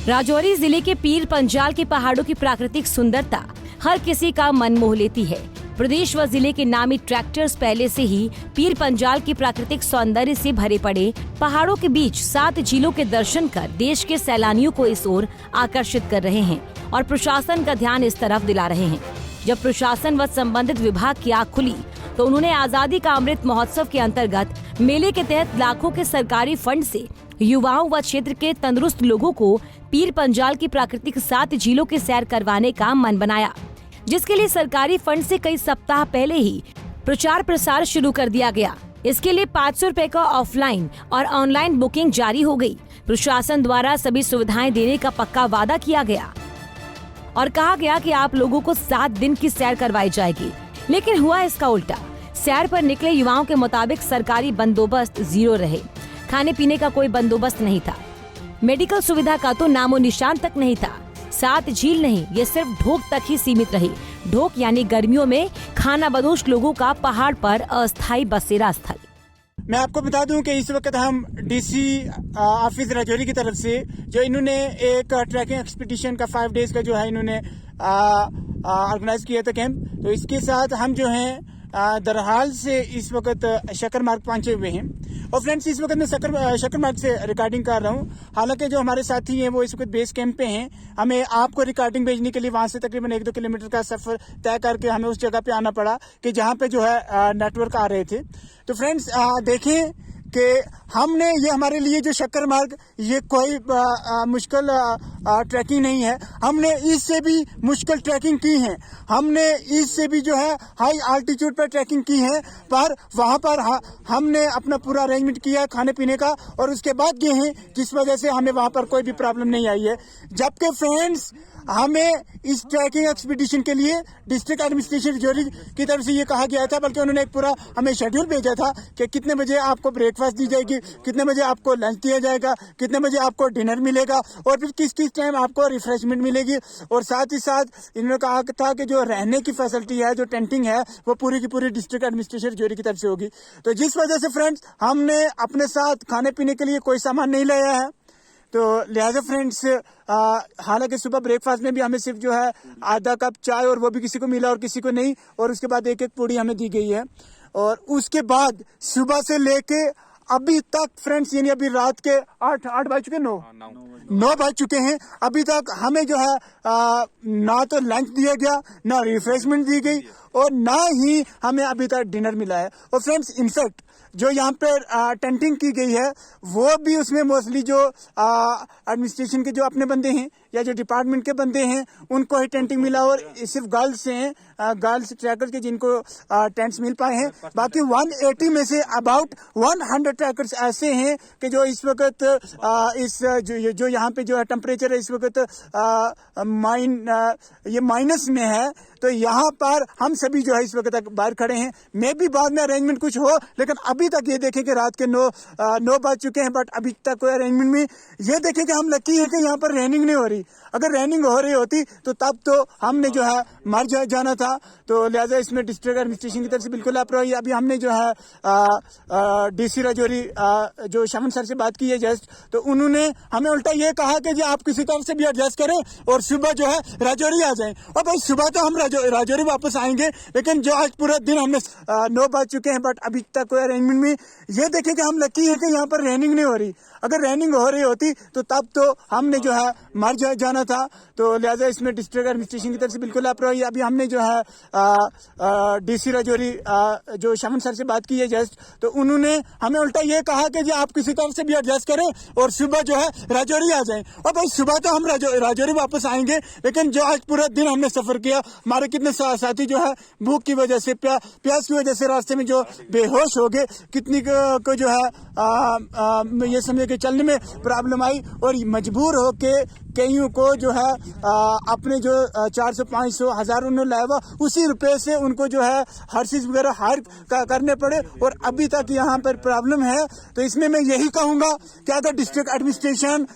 राजौरी जिले के पीर पंजाल के पहाड़ों की प्राकृतिक सुंदरता हर किसी का मन मोह लेती है। प्रदेश व जिले के नामी ट्रैक्टर्स पहले से ही पीर पंजाल के प्राकृतिक सौंदर्य से भरे पड़े पहाड़ों के बीच 7 झीलों के दर्शन कर देश के सैलानियों को इस ओर आकर्षित कर रहे हैं और प्रशासन का ध्यान इस तरफ दिला रहे हैं। जब प्रशासन व संबंधित विभाग की आँख खुली तो उन्होंने आजादी का अमृत महोत्सव के अंतर्गत मेले के तहत लाखों के सरकारी फंड से युवाओं व क्षेत्र के तंदुरुस्त लोगों को पीर पंजाल की प्राकृतिक 7 झीलों की सैर करवाने का मन बनाया, जिसके लिए सरकारी फंड से कई सप्ताह पहले ही प्रचार प्रसार शुरू कर दिया गया। इसके लिए 500 रुपए का ऑफलाइन और ऑनलाइन बुकिंग जारी हो गई। प्रशासन द्वारा सभी सुविधाएं देने का पक्का वादा किया गया और कहा गया कि आप लोगों को 7 दिन की सैर करवाई जाएगी, लेकिन हुआ इसका उल्टा। सैर पर निकले युवाओं के मुताबिक सरकारी बंदोबस्त 0 रहे, खाने पीने का कोई बंदोबस्त नहीं था, मेडिकल सुविधा का तो नामो निशान तक नहीं था। 7 झील नहीं, ये सिर्फ ढोक तक ही सीमित रही। ढोक यानी गर्मियों में खाना बदोश लोगों का पहाड़ पर अस्थायी बसेरा स्थल। मैं आपको बता दूं कि इस वक्त हम डीसी ऑफिस राजौरी की तरफ से जो इन्होंने एक ट्रैकिंग एक्सपीडिशन का 5 डेज का जो है इन्होंने ऑर्गेनाइज किया था कैंप, तो इसके साथ हम जो है दरहाल से इस वक्त शक्कर मार्ग पहुंचे हुए हैं। और फ्रेंड्स, इस वक्त मैं शक्कर मार्ग से रिकॉर्डिंग कर रहा हूं। हालांकि जो हमारे साथी हैं वो इस वक्त बेस कैंप पे हैं। हमें आपको रिकॉर्डिंग भेजने के लिए वहां से तकरीबन 1-2 किलोमीटर का सफर तय करके हमें उस जगह पे आना पड़ा कि जहां पे जो है नेटवर्क आ रहे थे। तो फ्रेंड्स देखें कि हमने ये हमारे लिए जो शक्कर मार्ग ये कोई मुश्किल ट्रैकिंग नहीं है। हमने इससे भी मुश्किल ट्रैकिंग की है, हमने इससे भी जो है हाई आल्टीट्यूड पर ट्रैकिंग की है, पर वहां पर हमने अपना पूरा अरेंजमेंट किया खाने पीने का और उसके बाद गए हैं, जिस वजह से हमें वहां पर कोई भी प्रॉब्लम नहीं आई है। जबकि फ्रेंड्स हमें इस ट्रैकिंग एक्सपीडिशन के लिए डिस्ट्रिक्ट एडमिनिस्ट्रेशन राजौरी की तरफ से ये कहा गया था, बल्कि उन्होंने एक पूरा हमें शेड्यूल भेजा था कि कितने बजे आपको ब्रेकफास्ट दी जाएगी, कितने बजे आपको लंच दिया जाएगा, कितने बजे आपको डिनर मिलेगा और फिर किस किस टाइम आपको रिफ्रेशमेंट मिलेगी। और साथ ही साथ इन्होंने कहा था कि जो रहने की फैसिलिटी है, जो टेंटिंग है, वो पूरी की पूरी डिस्ट्रिक्ट एडमिनिस्ट्रेशन राजौरी की तरफ से होगी। तो जिस वजह से फ्रेंड्स हमने अपने साथ खाने पीने के लिए कोई सामान नहीं लाया है। तो लिहाजा फ्रेंड्स हालांकि सुबह ब्रेकफास्ट में भी हमें सिर्फ जो है आधा कप चाय और वो भी किसी को मिला और किसी को नहीं, और उसके बाद एक पूड़ी हमें दी गई है। और उसके बाद सुबह से लेके अभी तक फ्रेंड्स, यानी अभी रात के 8 बज चुके, 9 बज चुके हैं, अभी तक हमें जो है ना तो लंच दिया गया, ना रिफ्रेशमेंट दी गई और ना ही हमें अभी तक डिनर मिला है। और फ्रेंड्स इनफैक्ट जो यहाँ पे टेंटिंग की गई है वो भी उसमें मोस्टली जो एडमिनिस्ट्रेशन के जो अपने बंदे हैं या जो डिपार्टमेंट के बंदे हैं उनको ही टेंटिंग मिला और सिर्फ गर्ल्स हैं, गर्ल्स ट्रैकर्स के जिनको टेंट्स मिल पाए हैं। बाकी 180 में से अबाउट 100 ट्रैकर्स ऐसे हैं कि जो इस वक्त इस जो यहाँ पे जो है टेम्परेचर है इस वक्त ये माइनस में है। तो यहाँ पर हम सभी जो है इस वक्त तक बाहर खड़े हैं। मे भी बाद में अरेंजमेंट कुछ हो, लेकिन अभी तक ये देखें कि रात के 9 बज चुके हैं, बट अभी तक कोई अरेंजमेंट में। ये देखें कि हम लकी है कि यहाँ पर रेनिंग नहीं हो रही। अगर रेनिंग हो रही होती तो तब तो हमने जो है मर जाना था। तो लिहाजा इसमें डिस्ट्रिक्ट एडमिनिस्ट्रेशन की तरफ से बिल्कुल लापरवाही। अभी हमने जो है डीसी राजौरी जो शमन सर से बात की है जस्ट, तो उन्होंने हमें उल्टा ये कहा कि जी आप किसी तरफ से भी एडजस्ट करें और सुबह जो है राजौरी आ जाएं। और भाई सुबह तो हम राजौरी वापस आएंगे, लेकिन जो आज पूरा दिन हमने 9 बज चुके हैं, बट अभी तक कोई अरेंजमेंट में। ये देखें कि हम लकी है कि यहाँ पर रेनिंग नहीं हो रही। अगर रेनिंग हो रही होती तो तब तो हमने जो है मर जाना था। तो लिहाजा इसमें डिस्ट्रिक्ट एडमिनिस्ट्रेशन की तरफ से बिल्कुल लापरवाही। अभी हमने जो है डीसी राजौरी जो शमन सर से बात की है जस्ट, तो उन्होंने हमें उल्टा ये कहा कि जी आप किसी तरफ से भी एडजस्ट करें और सुबह जो है राजौरी आ जाएं। और भाई सुबह तो हम राजौरी वापस आएंगे, लेकिन जो आज पूरा दिन हमने सफर किया, हमारे कितने साथी जो है भूख की वजह से, प्यास की वजह से रास्ते में जो बेहोश हो गए, कितनी को जो है ये समझे कि चलने में प्रॉब्लम आई और मजबूर होके कईयों को जो है अपने जो 400-500 हज़ार उन्होंने लाया हुआ उसी रुपए से उनको जो है हर चीज वगैरह हायर करने पड़े और अभी तक यहाँ पर प्रॉब्लम है। तो इसमें मैं यही कहूंगा कि अगर डिस्ट्रिक्ट एडमिनिस्ट्रेशन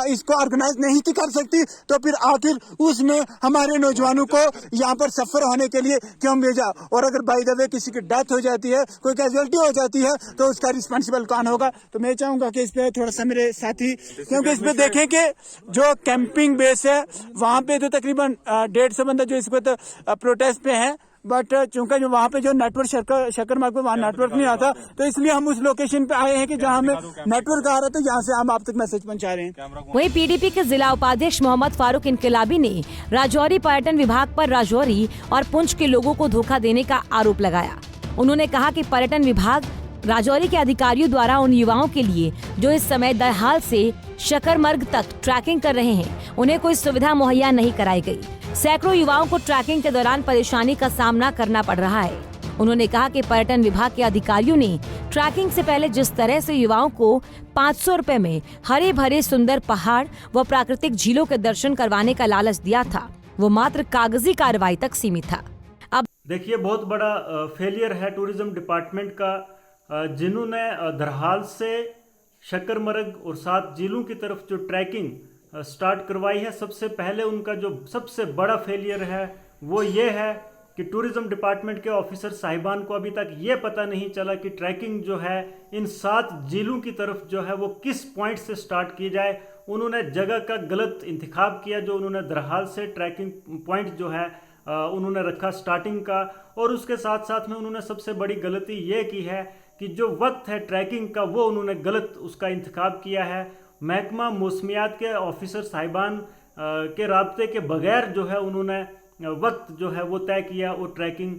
इसको ऑर्गेनाइज नहीं थी कर सकती तो फिर आखिर उसने हमारे नौजवानों को यहाँ पर सफर होने के लिए क्यों भेजा। और अगर बाय द वे किसी की डेथ हो जाती है, कोई कैजुअलिटी हो जाती है, तो उसका रिस्पॉन्सिबल कौन होगा। तो मैं चाहूंगा कि इस पे थोड़ा सा मेरे साथी, क्योंकि इस पे देखें कि जो कैंपिंग बेस है, वहाँ पे तो तकरीबन 150 बंदा जो इस वक्त प्रोटेस्ट पे है। बट चूंकि जो वहाँ पे जो नेटवर्क शक्कर मार्ग पे वहाँ नेटवर्क नहीं आता, तो इसलिए हम उस लोकेशन पे आए हैं कि जहाँ हमें नेटवर्क आ रहा था, यहाँ से हम आप तक मैसेज पहुँचा रहे हैं। वहीं पीडीपी के जिला उपाध्यक्ष मोहम्मद फारूक इनकलाबी ने राजौरी पर्यटन विभाग पर राजौरी और पुंछ के लोगों को धोखा देने का आरोप लगाया। उन्होंने कहा कि पर्यटन विभाग राजौरी के अधिकारियों द्वारा उन युवाओं के लिए जो इस समय दरहाल से शकरमर्ग तक ट्रैकिंग कर रहे हैं, उन्हें कोई सुविधा मुहैया नहीं कराई गई। सैकड़ों युवाओं को ट्रैकिंग के दौरान परेशानी का सामना करना पड़ रहा है। उन्होंने कहा कि पर्यटन विभाग के अधिकारियों ने ट्रैकिंग से पहले जिस तरह से युवाओं को 500 रुपए में हरे भरे सुंदर पहाड़ व प्राकृतिक झीलों के दर्शन करवाने का लालच दिया था, वो मात्र कागजी कार्रवाई तक सीमित था। अब देखिए, बहुत बड़ा फेलियर है टूरिज्म डिपार्टमेंट का, जिन्होंने दरहाल से शकरमर्ग और 7 झीलों की तरफ जो ट्रैकिंग स्टार्ट करवाई है। सबसे पहले उनका जो सबसे बड़ा फेलियर है वो ये है कि टूरिज्म डिपार्टमेंट के ऑफिसर साहिबान को अभी तक ये पता नहीं चला कि ट्रैकिंग जो है इन 7 झीलों की तरफ जो है वो किस पॉइंट से स्टार्ट की जाए। उन्होंने जगह का गलत इंतखाब किया, जो उन्होंने दरहाल से ट्रैकिंग पॉइंट जो है उन्होंने रखा स्टार्टिंग का, और उसके साथ साथ में उन्होंने सबसे बड़ी गलती ये की है कि जो वक्त है ट्रैकिंग का वो उन्होंने गलत उसका इंतखाब किया है। महकमा मौसमियात के ऑफिसर साहिबान के राब्ते के बगैर जो है उन्होंने वक्त जो है वो तय किया और ट्रैकिंग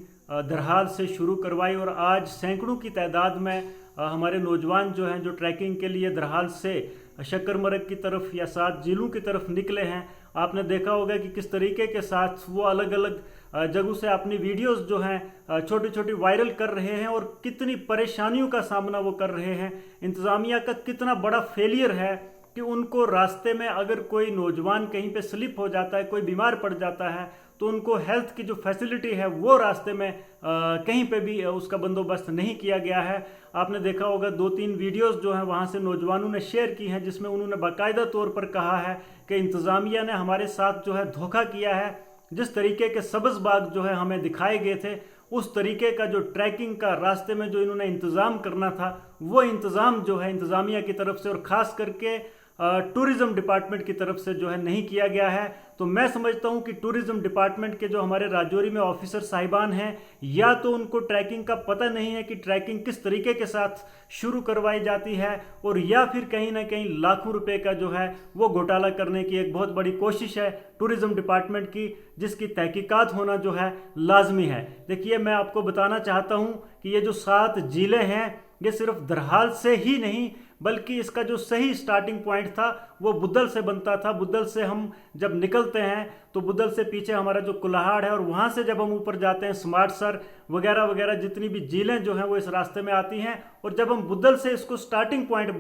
दरहाल से शुरू करवाई, और आज सैकड़ों की तादाद में हमारे नौजवान जो हैं जो ट्रैकिंग के लिए दरहाल से शकरमर्ग की तरफ या 7 झीलों की तरफ निकले हैं। आपने देखा होगा कि किस तरीके के साथ वो अलग अलग जगहों से अपनी वीडियोस जो हैं छोटी छोटी वायरल कर रहे हैं, और कितनी परेशानियों का सामना वो कर रहे हैं। इंतज़ामिया का कितना बड़ा फेलियर है कि उनको रास्ते में अगर कोई नौजवान कहीं पे स्लिप हो जाता है, कोई बीमार पड़ जाता है, तो उनको हेल्थ की जो फैसिलिटी है वो रास्ते में कहीं पे भी उसका बंदोबस्त नहीं किया गया है। आपने देखा होगा 2-3 वीडियोस जो हैं वहाँ से नौजवानों ने शेयर की हैं, जिसमें उन्होंने बाकायदा तौर पर कहा है कि इंतज़ामिया ने हमारे साथ जो है धोखा किया है। जिस तरीके के सब्ज़ बाग जो है हमें दिखाए गए थे, उस तरीके का जो ट्रैकिंग का रास्ते में जो इन्होंने इंतज़ाम करना था, वो इंतज़ाम जो है इंतज़ामिया की तरफ से और ख़ास करके टूरिज्म डिपार्टमेंट की तरफ से जो है नहीं किया गया है। तो मैं समझता हूं कि टूरिज्म डिपार्टमेंट के जो हमारे राजौरी में ऑफिसर साहिबान हैं, या तो उनको ट्रैकिंग का पता नहीं है कि ट्रैकिंग किस तरीके के साथ शुरू करवाई जाती है, और या फिर कहीं ना कहीं लाखों रुपए का जो है वो घोटाला करने की एक बहुत बड़ी कोशिश है टूरिज्म डिपार्टमेंट की, जिसकी तहकीकात होना जो है लाजमी है। देखिए, मैं आपको बताना चाहता हूँ कि ये जो 7 झीलें हैं ये सिर्फ दरहाल से ही नहीं, बल्कि इसका जो सही स्टार्टिंग पॉइंट था वो बुद्धल से बनता था। बुद्धल से हम जब निकलते हैं तो बुद्धल से पीछे हमारा जो कुल्हाड़ है, और वहाँ से जब हम ऊपर जाते हैं स्मार्टसर वगैरह वगैरह जितनी भी झीलें जो हैं वो इस रास्ते में आती हैं। और जब हम बुद्धल से इसको स्टार्टिंग पॉइंट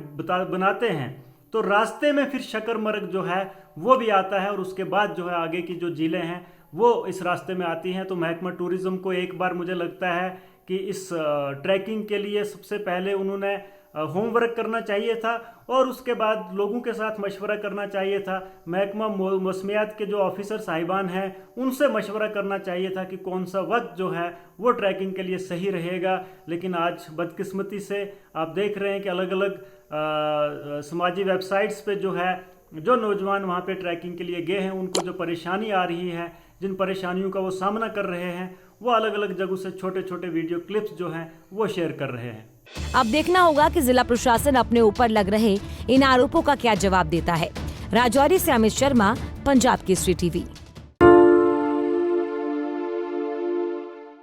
बनाते हैं तो रास्ते में फिर शकरमर्ग जो है वो भी आता है, और उसके बाद जो है आगे की जो झीलें हैं वो इस रास्ते में आती हैं। तो महकमा टूरिज्म को एक बार मुझे लगता है कि इस ट्रैकिंग के लिए सबसे पहले उन्होंने होमवर्क करना चाहिए था, और उसके बाद लोगों के साथ मशवरा करना चाहिए था। महकमा मौसमियात के जो ऑफिसर साहिबान हैं उनसे मशवरा करना चाहिए था कि कौन सा वक्त जो है वो ट्रैकिंग के लिए सही रहेगा। लेकिन आज बदकिस्मती से आप देख रहे हैं कि अलग अलग समाजी वेबसाइट्स पे जो है जो नौजवान वहाँ पे ट्रैकिंग के लिए गए हैं, उनको जो परेशानी आ रही है, जिन परेशानियों का वो सामना कर रहे हैं, वो अलग अलग जगहों से छोटे छोटे वीडियो क्लिप्स जो हैं वो शेयर कर रहे हैं। अब देखना होगा कि जिला प्रशासन अपने ऊपर लग रहे इन आरोपों का क्या जवाब देता है। राजौरी से अमित शर्मा, पंजाब केसरी टीवी।